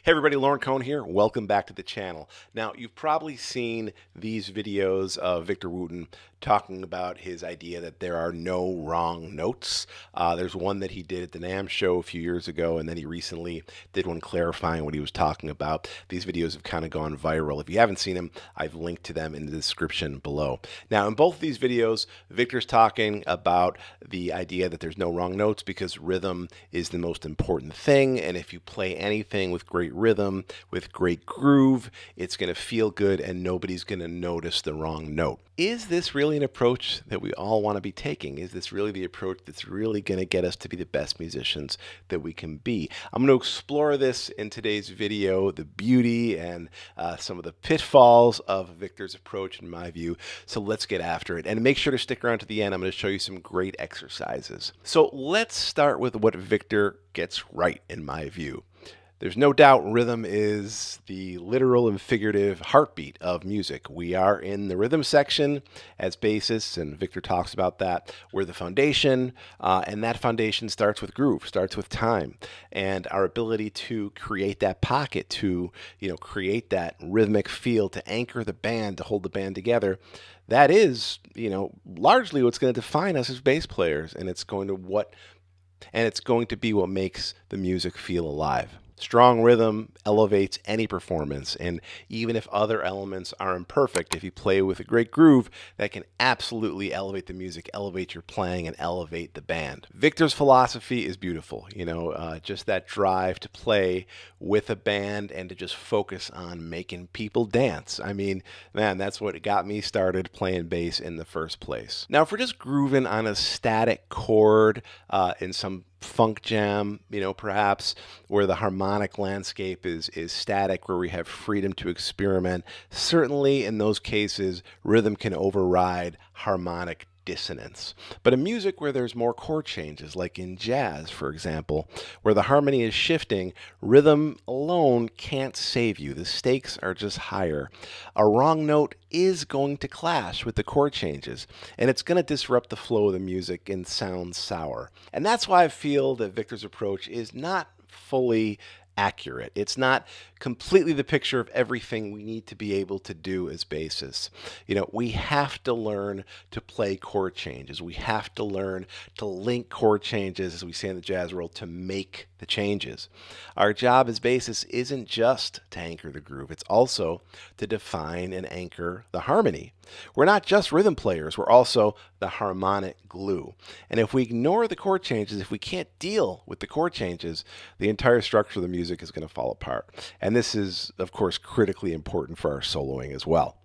Hey everybody, Lauren Cohn here. Welcome back to the channel. Now, you've probably seen these videos of Victor Wooten talking about his idea that there are no wrong notes. There's one that he did at the NAMM show a few years ago, and then he recently did one clarifying what he was talking about. These videos have kind of gone viral. If you haven't seen them, I've linked to them in the description below. Now, in both of these videos, Victor's talking about the idea that there's no wrong notes because rhythm is the most important thing, and if you play anything with great rhythm, with great groove, it's going to feel good and nobody's going to notice the wrong note. Is this really an approach that we all want to be taking? Is this really the approach that's really going to get us to be the best musicians that we can be? I'm going to explore this in today's video, the beauty and some of the pitfalls of Victor's approach in my view. So let's get after it. And make sure to stick around to the end. I'm going to show you some great exercises. So let's start with what Victor gets right in my view. There's no doubt rhythm is the literal and figurative heartbeat of music. We are in the rhythm section as bassists, and Victor talks about that. We're the foundation, and that foundation starts with groove, starts with time, and our ability to create that pocket, to create that rhythmic feel, to anchor the band, to hold the band together. That is, largely what's going to define us as bass players, and it's going to be what makes the music feel alive. Strong rhythm elevates any performance, and even if other elements are imperfect, if you play with a great groove, that can absolutely elevate the music, elevate your playing, and elevate the band. Victor's philosophy is beautiful, just that drive to play with a band and to just focus on making people dance. I mean, man, that's what got me started playing bass in the first place. Now, if we're just grooving on a static chord in some funk jam, perhaps where the harmonic landscape is static, where we have freedom to experiment. Certainly in those cases, rhythm can override harmonic dissonance. But in music where there's more chord changes, like in jazz, for example, where the harmony is shifting, rhythm alone can't save you. The stakes are just higher. A wrong note is going to clash with the chord changes, and it's going to disrupt the flow of the music and sound sour. And that's why I feel that Victor's approach is not fully accurate. It's not completely the picture of everything we need to be able to do as bassists. We have to learn to play chord changes. We have to learn to link chord changes, as we say in the jazz world, to make the changes. Our job as bassists isn't just to anchor the groove. It's also to define and anchor the harmony. We're not just rhythm players. We're also the harmonic glue. And if we ignore the chord changes, if we can't deal with the chord changes, the entire structure of the music is going to fall apart. And this is, of course, critically important for our soloing as well.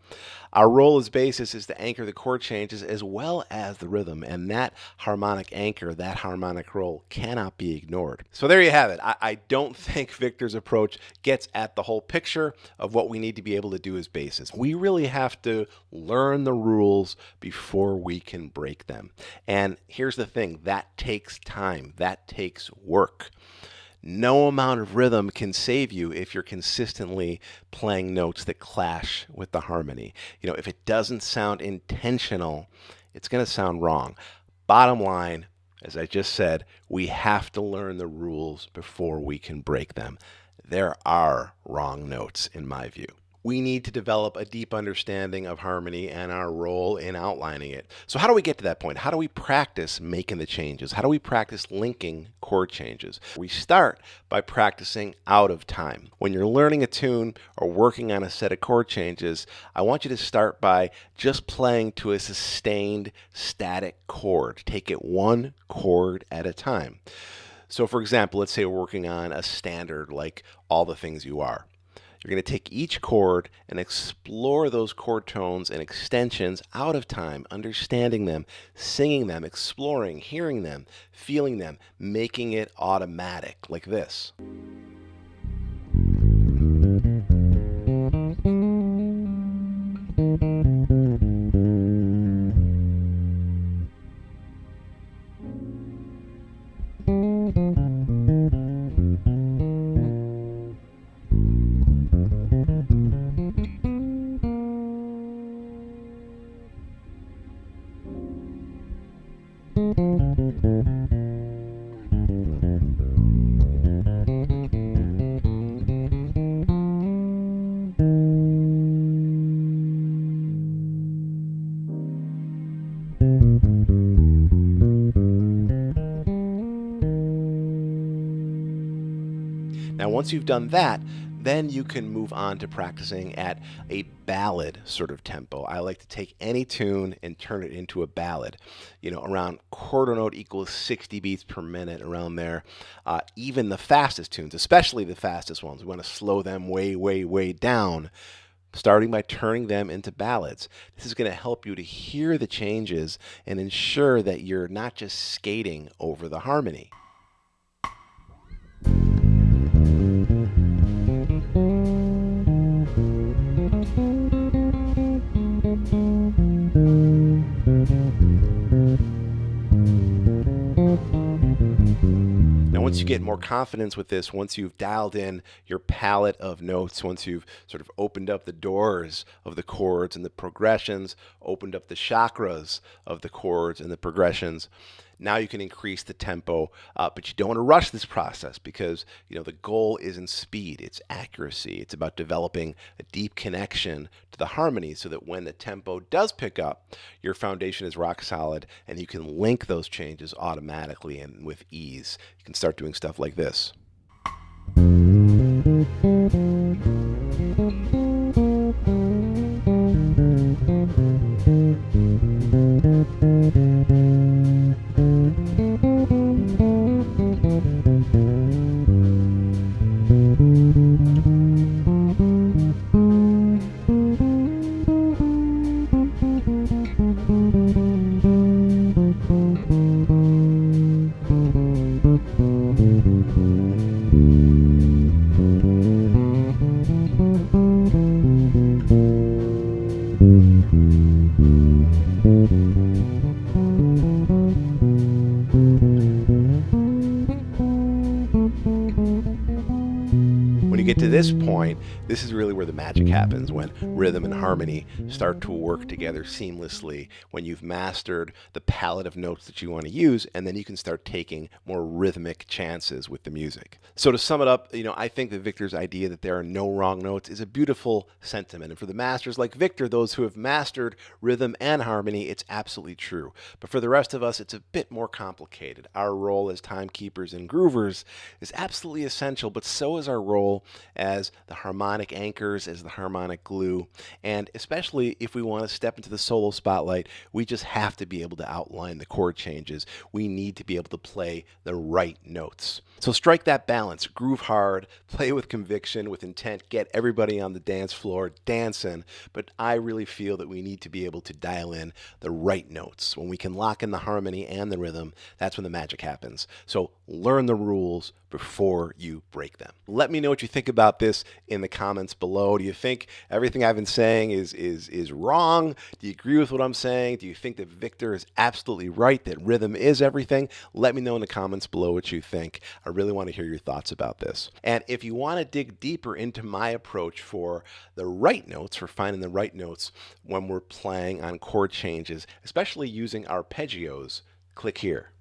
Our role as bassists is to anchor the chord changes as well as the rhythm, and that harmonic anchor, that harmonic role cannot be ignored. So there you have it. I don't think Victor's approach gets at the whole picture of what we need to be able to do as bassists. We really have to learn the rules before we can break them. And here's the thing, that takes time, that takes work. No amount of rhythm can save you if you're consistently playing notes that clash with the harmony. If it doesn't sound intentional, it's going to sound wrong. Bottom line, as I just said, we have to learn the rules before we can break them. There are wrong notes, in my view. We need to develop a deep understanding of harmony and our role in outlining it. So how do we get to that point? How do we practice making the changes? How do we practice linking chord changes? We start by practicing out of time. When you're learning a tune or working on a set of chord changes, I want you to start by just playing to a sustained static chord. Take it one chord at a time. So for example, let's say we're working on a standard like All the Things You Are. You're going to take each chord and explore those chord tones and extensions out of time, understanding them, singing them, exploring, hearing them, feeling them, making it automatic, like this. once you've done that, then you can move on to practicing at a ballad sort of tempo. I like to take any tune and turn it into a ballad. Around quarter note equals 60 beats per minute, around there. Even the fastest tunes, especially the fastest ones, we want to slow them way, way, way down, starting by turning them into ballads. This is going to help you to hear the changes and ensure that you're not just skating over the harmony. Now, once you get more confidence with this, once you've dialed in your palette of notes, once you've sort of opened up the doors of the chords and the progressions, opened up the chakras of the chords and the progressions, now you can increase the tempo, but you don't want to rush this process because the goal isn't speed, it's accuracy. It's about developing a deep connection to the harmony so that when the tempo does pick up, your foundation is rock solid and you can link those changes automatically and with ease. You can start doing stuff like this. When you get to this point, this is really where the magic happens, when rhythm and harmony start to work together seamlessly, when you've mastered the palette of notes that you want to use, and then you can start taking more rhythmic chances with the music. So to sum it up, I think that Victor's idea that there are no wrong notes is a beautiful sentiment. And for the masters like Victor, those who have mastered rhythm and harmony, it's absolutely true. But for the rest of us, it's a bit more complicated. Our role as timekeepers and groovers is absolutely essential, but so is our role as the harmonic anchors, as the harmonic glue. And especially if we want to step into the solo spotlight, we just have to be able to outline the chord changes. We need to be able to play the right notes. So strike that balance, groove hard, play with conviction, with intent, get everybody on the dance floor dancing. But I really feel that we need to be able to dial in the right notes. When we can lock in the harmony and the rhythm, that's when the magic happens. So learn the rules before you break them. Let me know what you think about this in the comments below. Do you think everything I've been saying is wrong? Do you agree with what I'm saying? Do you think that Victor is absolutely right, that rhythm is everything? Let me know in the comments below what you think. I really want to hear your thoughts about this. And if you want to dig deeper into my approach for the right notes, for finding the right notes when we're playing on chord changes, especially using arpeggios, click here.